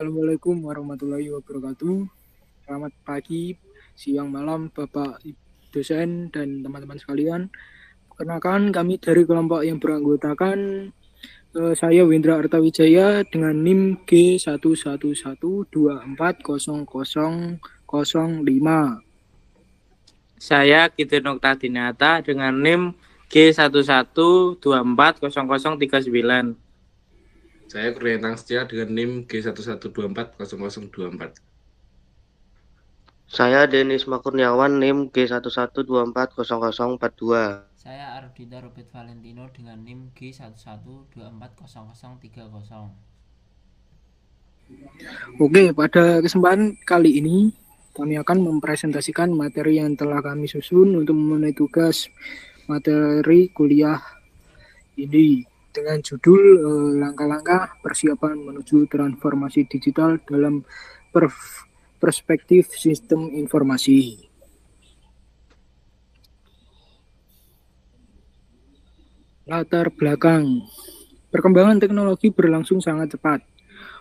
Assalamualaikum warahmatullahi wabarakatuh. Selamat pagi, siang, malam, Bapak dosen dan teman-teman sekalian. Perkenalkan kami dari kelompok yang beranggotakan saya Windra Artawijaya dengan NIM G111240005. Saya Kitir Noktadinata dengan NIM G11240039. Saya Kurniatang Setia dengan NIM G11240024. Saya Denis Makurniawan NIM G11240042. Saya Ardita Robert Valentino dengan NIM G11240030. Oke, pada kesempatan kali ini kami akan mempresentasikan materi yang telah kami susun untuk memenuhi tugas materi kuliah ini dengan judul langkah-langkah persiapan menuju transformasi digital dalam perspektif sistem informasi. Latar belakang. Perkembangan teknologi berlangsung sangat cepat.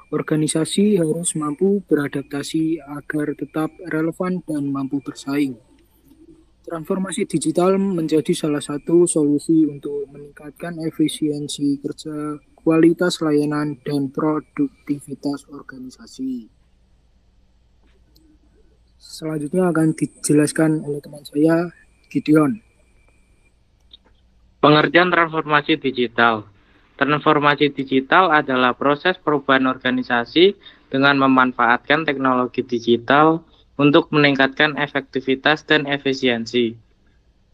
Organisasi harus mampu beradaptasi agar tetap relevan dan mampu bersaing. Transformasi digital menjadi salah satu solusi untuk meningkatkan efisiensi kerja, kualitas layanan, dan produktivitas organisasi. Selanjutnya akan dijelaskan oleh teman saya, Gideon. Pengertian transformasi digital. Transformasi digital adalah proses perubahan organisasi dengan memanfaatkan teknologi digital untuk meningkatkan efektivitas dan efisiensi.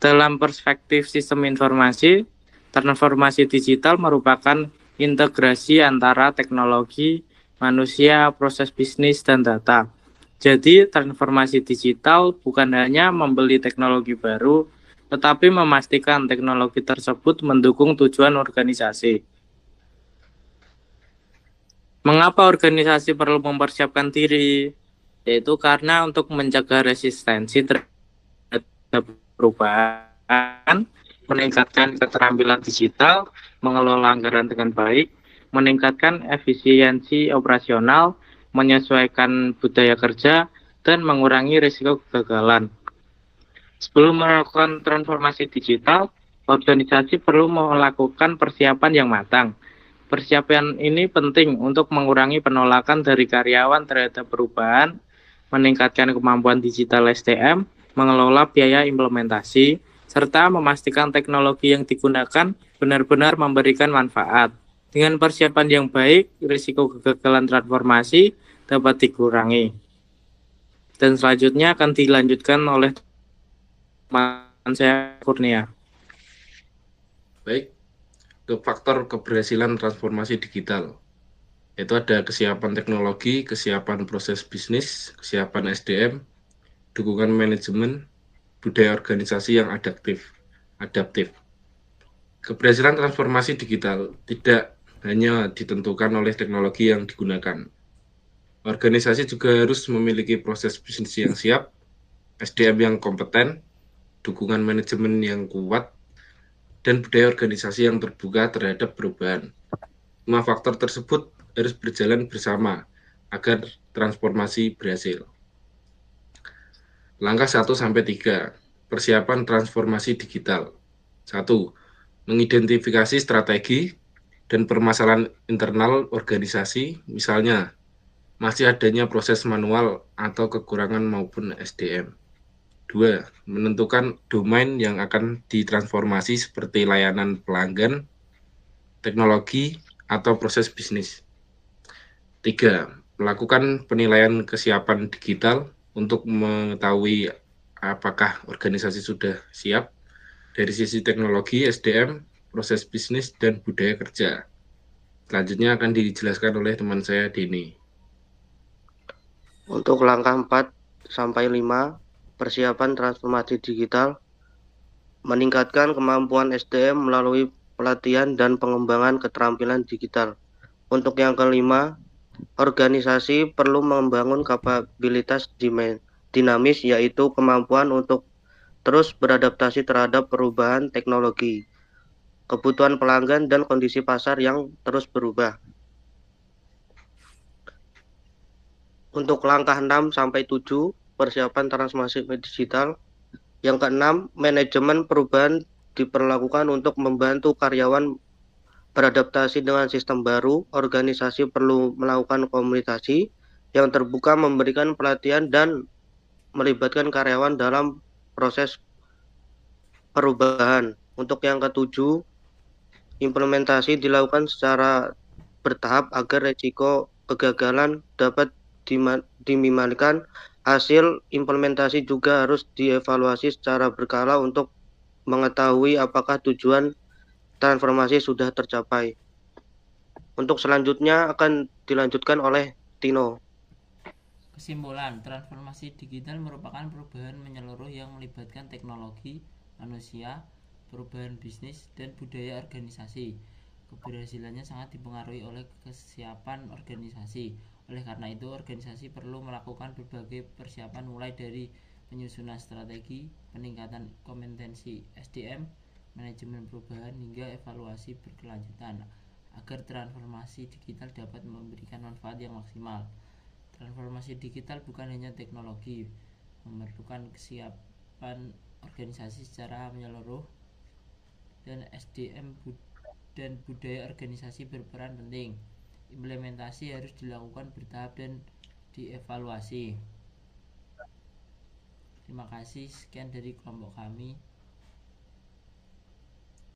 Dalam perspektif sistem informasi, transformasi digital merupakan integrasi antara teknologi, manusia, proses bisnis, dan data. Jadi, transformasi digital bukan hanya membeli teknologi baru, tetapi memastikan teknologi tersebut mendukung tujuan organisasi. Mengapa organisasi perlu mempersiapkan diri? Yaitu karena untuk mencegah resistensi terhadap perubahan, meningkatkan keterampilan digital, mengelola anggaran dengan baik, meningkatkan efisiensi operasional, menyesuaikan budaya kerja, dan mengurangi risiko kegagalan. Sebelum melakukan transformasi digital, organisasi perlu melakukan persiapan yang matang. Persiapan ini penting untuk mengurangi penolakan dari karyawan terhadap perubahan, meningkatkan kemampuan digital SDM, mengelola biaya implementasi, serta memastikan teknologi yang digunakan benar-benar memberikan manfaat. Dengan persiapan yang baik, risiko kegagalan transformasi dapat dikurangi. Dan selanjutnya akan dilanjutkan oleh teman saya Kurnia. Baik, ke faktor keberhasilan transformasi digital. Itu ada kesiapan teknologi, kesiapan proses bisnis, kesiapan SDM, dukungan manajemen, budaya organisasi yang adaptif. Keberhasilan transformasi digital tidak hanya ditentukan oleh teknologi yang digunakan. Organisasi juga harus memiliki proses bisnis yang siap, SDM yang kompeten, dukungan manajemen yang kuat, dan budaya organisasi yang terbuka terhadap perubahan. Semua faktor tersebut harus berjalan bersama agar transformasi berhasil. Langkah 1-3, persiapan transformasi digital. 1. Mengidentifikasi strategi dan permasalahan internal organisasi, misalnya masih adanya proses manual atau kekurangan maupun SDM. 2. Menentukan domain yang akan ditransformasi seperti layanan pelanggan, teknologi, atau proses bisnis. 3. Melakukan penilaian kesiapan digital untuk mengetahui apakah organisasi sudah siap dari sisi teknologi, SDM, proses bisnis, dan budaya kerja. Selanjutnya akan dijelaskan oleh teman saya, Denny. Untuk langkah 4-5, persiapan transformasi digital, meningkatkan kemampuan SDM melalui pelatihan dan pengembangan keterampilan digital. Untuk yang kelima, organisasi perlu membangun kapabilitas dinamis, yaitu kemampuan untuk terus beradaptasi terhadap perubahan teknologi, kebutuhan pelanggan, dan kondisi pasar yang terus berubah. Untuk langkah 6 sampai 7, persiapan transformasi digital. Yang keenam, manajemen perubahan diperlakukan untuk membantu karyawan beradaptasi dengan sistem baru. Organisasi perlu melakukan komunikasi yang terbuka, memberikan pelatihan dan melibatkan karyawan dalam proses perubahan. Untuk yang ketujuh, implementasi dilakukan secara bertahap agar risiko kegagalan dapat diminimalkan. Hasil implementasi juga harus dievaluasi secara berkala untuk mengetahui apakah tujuan transformasi sudah tercapai. Untuk selanjutnya akan dilanjutkan oleh Tino. Kesimpulan, transformasi digital merupakan perubahan menyeluruh yang melibatkan teknologi, manusia, perubahan bisnis, dan budaya organisasi. Keberhasilannya sangat dipengaruhi oleh kesiapan organisasi. Oleh karena itu, organisasi perlu melakukan berbagai persiapan mulai dari penyusunan strategi, peningkatan kompetensi SDM, manajemen perubahan, hingga evaluasi berkelanjutan agar transformasi digital dapat memberikan manfaat yang maksimal. Transformasi digital bukan hanya teknologi, memerlukan kesiapan organisasi secara menyeluruh, dan SDM dan budaya organisasi berperan penting. Implementasi harus dilakukan bertahap dan dievaluasi. Terima kasih, sekian dari kelompok kami.